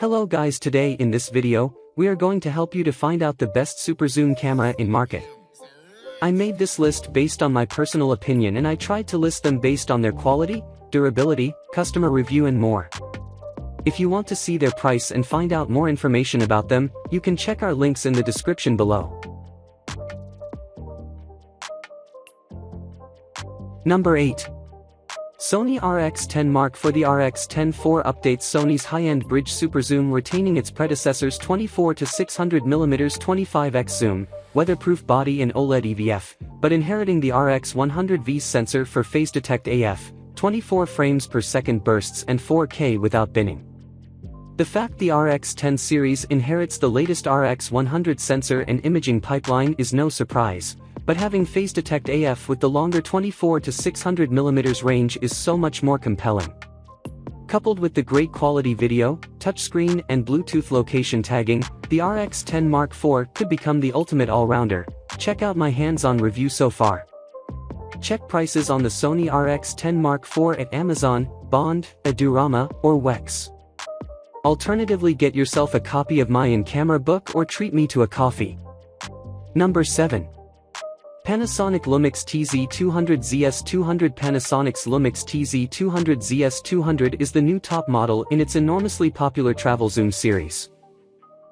Hello guys, today in this video, we are going to help you to find out the best super zoom camera in market. I made this list based on my personal opinion and I tried to list them based on their quality, durability, customer review and more. If you want to see their price and find out more information about them, you can check our links in the description below. Number 8. Sony RX10 Mark. For the RX10 IV updates Sony's high-end bridge superzoom, retaining its predecessor's 24 to 600mm 25x zoom, weatherproof body and OLED EVF, but inheriting the RX100V's sensor for phase detect AF, 24 frames per second bursts and 4K without binning. The fact the RX10 series inherits the latest RX100 sensor and imaging pipeline is no surprise, but having phase detect AF with the longer 24 to 600mm range is so much more compelling. Coupled with the great quality video, touchscreen and Bluetooth location tagging, the RX10 Mark IV could become the ultimate all-rounder. Check out my hands-on review so far. Check prices on the Sony RX10 Mark IV at Amazon, Bond, Adorama, or Wex. Alternatively, get yourself a copy of my in-camera book or treat me to a coffee. Number 7. Panasonic Lumix TZ200 ZS200. Panasonic's Lumix TZ200 ZS200 is the new top model in its enormously popular travel zoom series.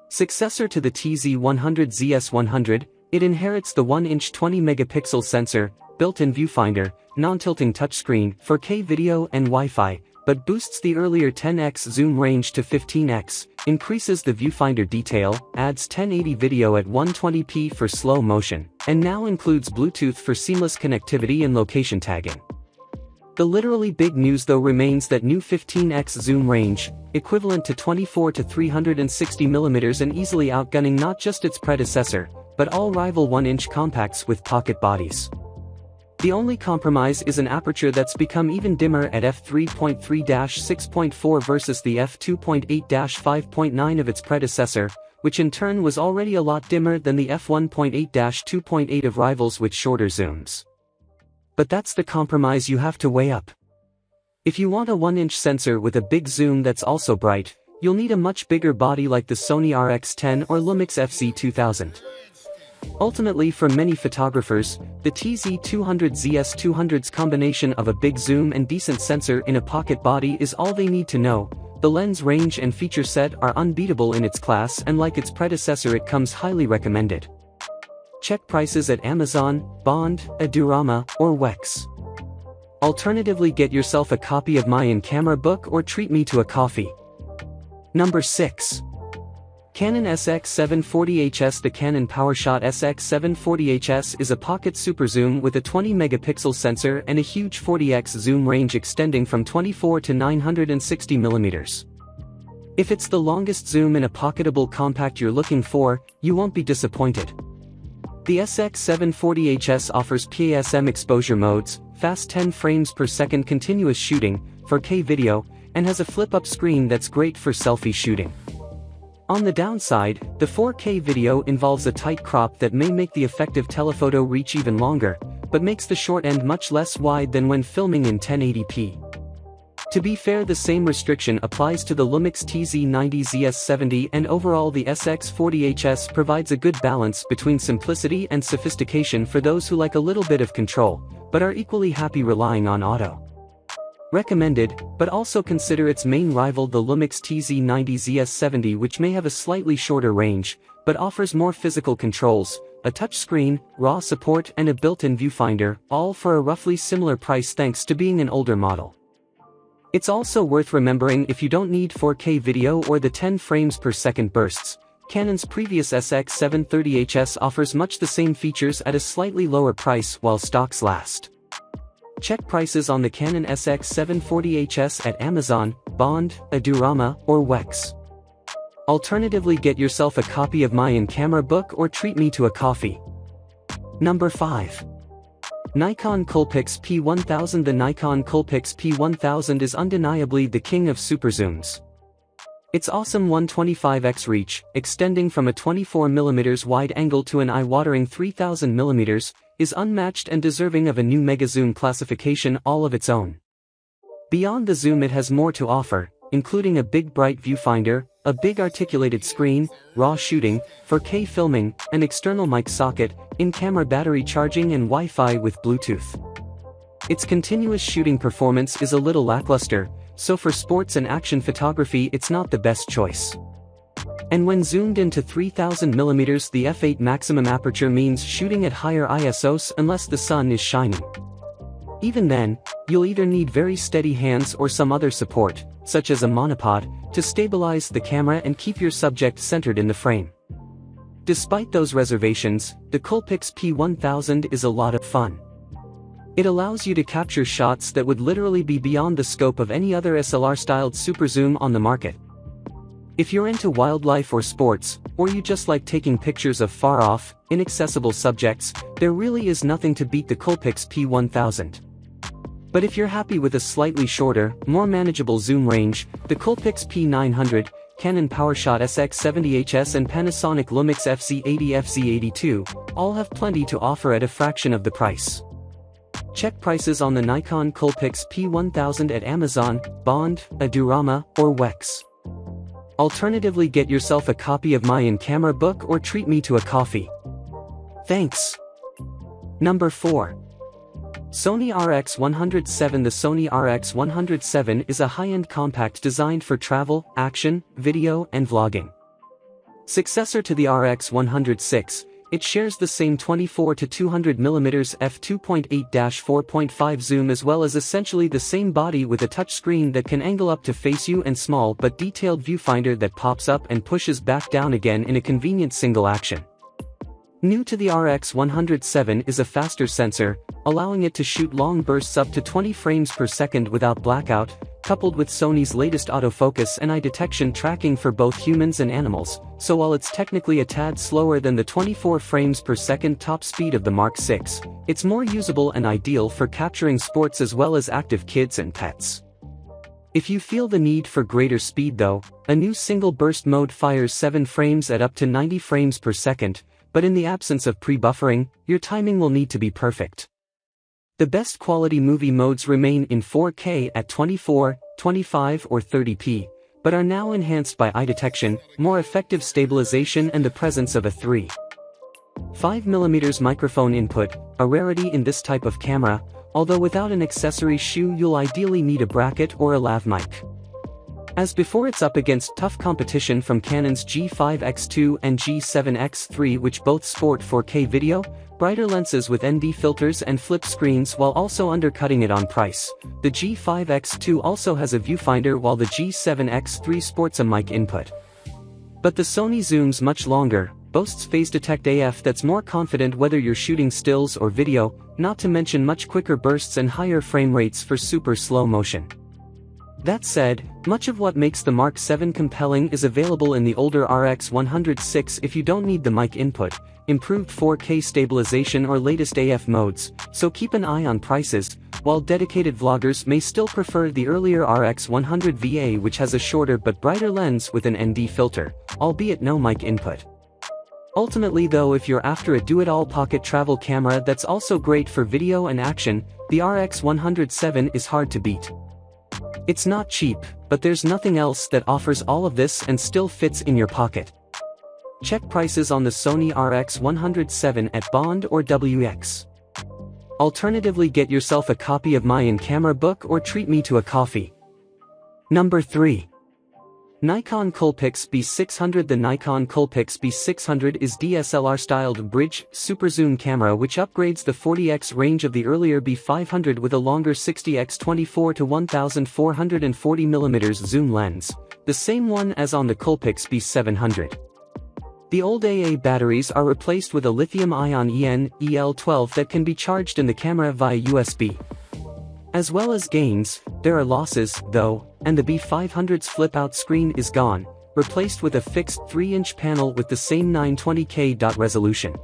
Successor to the TZ100 ZS100, it inherits the 1-inch 20-megapixel sensor, built-in viewfinder, non-tilting touchscreen, 4K video and Wi-Fi, but boosts the earlier 10x zoom range to 15x, increases the viewfinder detail, adds 1080 video at 120p for slow motion, and now includes Bluetooth for seamless connectivity and location tagging. The literally big news though remains that new 15x zoom range, equivalent to 24 to 360mm and easily outgunning not just its predecessor, but all rival 1-inch compacts with pocket bodies. The only compromise is an aperture that's become even dimmer at f3.3-6.4 versus the f2.8-5.9 of its predecessor, which in turn was already a lot dimmer than the f1.8-2.8 of rivals with shorter zooms. But that's the compromise you have to weigh up. If you want a 1-inch sensor with a big zoom that's also bright, you'll need a much bigger body like the Sony RX10 or Lumix FZ2000. Ultimately, for many photographers, the TZ200 ZS200's combination of a big zoom and decent sensor in a pocket body is all they need to know. The lens range and feature set are unbeatable in its class, and like its predecessor, it comes highly recommended. Check prices at Amazon, Bond, Adorama, or Wex. Alternatively, get yourself a copy of my in-camera book or treat me to a coffee. Number 6. Canon SX740HS. The Canon PowerShot SX740HS is a pocket superzoom with a 20-megapixel sensor and a huge 40x zoom range extending from 24 to 960mm. If it's the longest zoom in a pocketable compact you're looking for, you won't be disappointed. The SX740HS offers PASM exposure modes, fast 10 frames per second continuous shooting, 4K video, and has a flip-up screen that's great for selfie shooting. On the downside, the 4K video involves a tight crop that may make the effective telephoto reach even longer, but makes the short end much less wide than when filming in 1080p. To be fair, the same restriction applies to the Lumix TZ90 ZS70, and overall the SX40HS provides a good balance between simplicity and sophistication for those who like a little bit of control, but are equally happy relying on auto. Recommended, but also consider its main rival the Lumix TZ90 ZS70, which may have a slightly shorter range, but offers more physical controls, a touchscreen, RAW support and a built-in viewfinder, all for a roughly similar price thanks to being an older model. It's also worth remembering, if you don't need 4K video or the 10 frames per second bursts, Canon's previous SX730HS offers much the same features at a slightly lower price while stocks last. Check prices on the Canon SX740HS at Amazon, Bond, Adorama, or Wex. Alternatively, get yourself a copy of my in-camera book or treat me to a coffee. Number 5. Nikon Coolpix P1000. The Nikon Coolpix P1000 is undeniably the king of superzooms. Its awesome 125x reach, extending from a 24mm wide angle to an eye-watering 3000mm, is unmatched and deserving of a new megazoom classification all of its own. Beyond the zoom, it has more to offer, including a big bright viewfinder, a big articulated screen, RAW shooting, 4K filming, an external mic socket, in-camera battery charging and Wi-Fi with Bluetooth. Its continuous shooting performance is a little lackluster, so for sports and action photography it's not the best choice. And when zoomed into 3000mm, the f8 maximum aperture means shooting at higher ISOs unless the sun is shining. Even then, you'll either need very steady hands or some other support, such as a monopod, to stabilize the camera and keep your subject centered in the frame. Despite those reservations, the Coolpix P1000 is a lot of fun. It allows you to capture shots that would literally be beyond the scope of any other SLR-styled Superzoom on the market. If you're into wildlife or sports, or you just like taking pictures of far-off, inaccessible subjects, there really is nothing to beat the Coolpix P1000. But if you're happy with a slightly shorter, more manageable zoom range, the Coolpix P900, Canon PowerShot SX70HS and Panasonic Lumix FZ80 FZ82, all have plenty to offer at a fraction of the price. Check prices on the Nikon Coolpix P1000 at Amazon, Bond, Adorama, or Wex. Alternatively, get yourself a copy of my in-camera book or treat me to a coffee. Thanks. Number 4. Sony RX107. The Sony RX107 is a high-end compact designed for travel, action, video, and vlogging. Successor to the RX106, it shares the same 24 to 200mm f2.8-4.5 zoom as well as essentially the same body with a touchscreen that can angle up to face you and small but detailed viewfinder that pops up and pushes back down again in a convenient single action. New to the RX107 is a faster sensor, allowing it to shoot long bursts up to 20 frames per second without blackout, coupled with Sony's latest autofocus and eye detection tracking for both humans and animals, so while it's technically a tad slower than the 24 frames per second top speed of the Mark VI, it's more usable and ideal for capturing sports as well as active kids and pets. If you feel the need for greater speed though, a new single burst mode fires 7 frames at up to 90 frames per second, but in the absence of pre-buffering, your timing will need to be perfect. The best quality movie modes remain in 4K at 24, 25 or 30p, but are now enhanced by eye detection, more effective stabilization and the presence of a 3.5mm microphone input, a rarity in this type of camera, although without an accessory shoe you'll ideally need a bracket or a lav mic. As before, it's up against tough competition from Canon's G5X2 and G7X3, which both sport 4K video, brighter lenses with ND filters and flip screens while also undercutting it on price. The G5X2 also has a viewfinder while the G7X3 sports a mic input. But the Sony zooms much longer, boasts phase detect AF that's more confident whether you're shooting stills or video, not to mention much quicker bursts and higher frame rates for super slow motion. That said, much of what makes the Mark VII compelling is available in the older RX106 if you don't need the mic input, improved 4K stabilization or latest AF modes, so keep an eye on prices, while dedicated vloggers may still prefer the earlier RX100 VA, which has a shorter but brighter lens with an ND filter, albeit no mic input. Ultimately though, if you're after a do-it-all pocket travel camera that's also great for video and action, the RX107 is hard to beat. It's not cheap, but there's nothing else that offers all of this and still fits in your pocket. Check prices on the Sony RX107 at Bond or WX. Alternatively, get yourself a copy of my in-camera book or treat me to a coffee. Number 3. Nikon Coolpix B600. The Nikon Coolpix B600 is DSLR-styled bridge superzoom camera which upgrades the 40x range of the earlier B500 with a longer 60x 24 to 1440mm zoom lens, the same one as on the Coolpix B700. The old AA batteries are replaced with a lithium-ion EL12 that can be charged in the camera via USB. As well as gains, there are losses, though, and the B500's flip-out screen is gone, replaced with a fixed 3-inch panel with the same 920p dot resolution.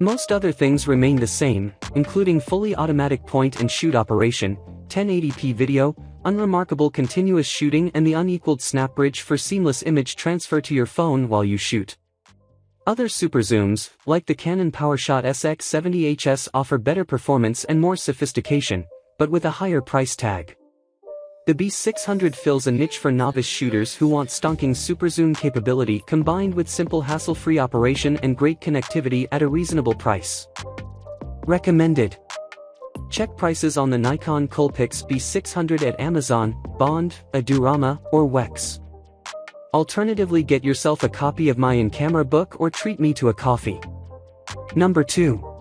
Most other things remain the same, including fully automatic point-and-shoot operation, 1080p video, unremarkable continuous shooting and the unequaled snap bridge for seamless image transfer to your phone while you shoot. Other superzooms, like the Canon PowerShot SX70HS, offer better performance and more sophistication, but with a higher price tag. The B600 fills a niche for novice shooters who want stonking superzoom capability combined with simple hassle-free operation and great connectivity at a reasonable price. Recommended. Check prices on the Nikon Coolpix B600 at Amazon, Bond, Adorama, or Wex. Alternatively, get yourself a copy of my in-camera book or treat me to a coffee. Number 2.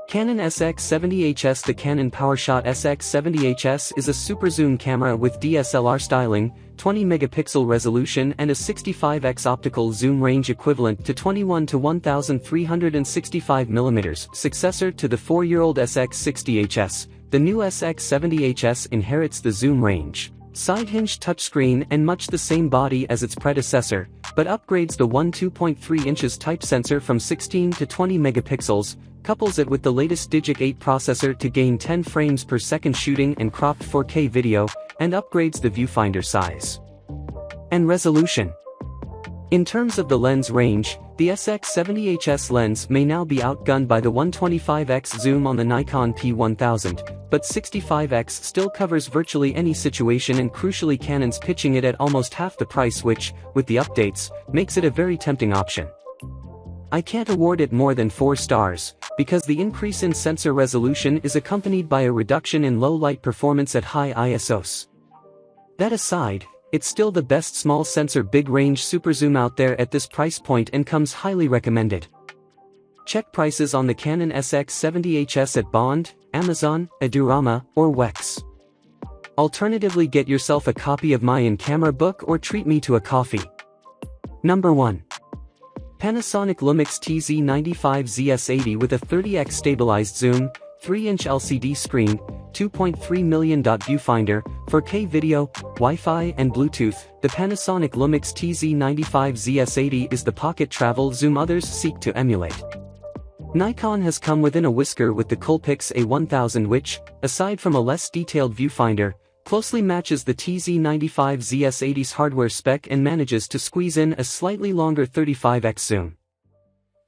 Canon SX70HS. The Canon PowerShot SX70HS is a superzoom camera with DSLR styling, 20 megapixel resolution and a 65x optical zoom range equivalent to 21 to 1365 mm. Successor to the 4-year-old SX60HS, the new SX70HS inherits the zoom range, side-hinged touchscreen and much the same body as its predecessor, but upgrades the 2.3 inches type sensor from 16 to 20 megapixels, couples it with the latest Digic 8 processor to gain 10 frames per second shooting and cropped 4K video, and upgrades the viewfinder size and resolution. In terms of the lens range, the SX70HS lens may now be outgunned by the 125x zoom on the Nikon P1000, but 65x still covers virtually any situation, and crucially Canon's pitching it at almost half the price, which, with the updates, makes it a very tempting option. I can't award it more than 4 stars, because the increase in sensor resolution is accompanied by a reduction in low light performance at high ISOs. That aside, it's still the best small sensor big range superzoom out there at this price point and comes highly recommended. Check prices on the Canon SX70HS at Bond, Amazon, Adorama, or Wex. Alternatively, get yourself a copy of my in-camera book or treat me to a coffee. Number 1. Panasonic Lumix TZ95ZS80 with a 30x stabilized zoom, 3-inch LCD screen, 2.3 million viewfinder, 4K video, Wi-Fi and Bluetooth. The Panasonic Lumix TZ95ZS80 is the pocket travel zoom others seek to emulate. Nikon has come within a whisker with the Coolpix A1000, which, aside from a less detailed viewfinder, closely matches the TZ95ZS80's hardware spec and manages to squeeze in a slightly longer 35x zoom.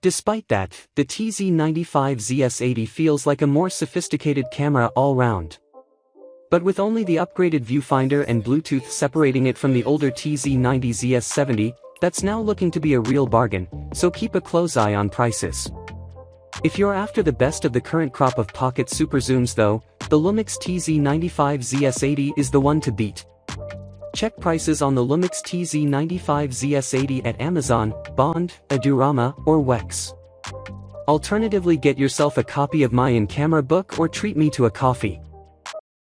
Despite that, the TZ95ZS80 feels like a more sophisticated camera all round. But with only the upgraded viewfinder and Bluetooth separating it from the older TZ90ZS70, that's now looking to be a real bargain, so keep a close eye on prices. If you're after the best of the current crop of pocket superzooms though, the Lumix TZ95ZS80 is the one to beat. Check prices on the Lumix TZ95ZS80 at Amazon, Bond, Adorama, or Wex. Alternatively, get yourself a copy of my in-camera book or treat me to a coffee.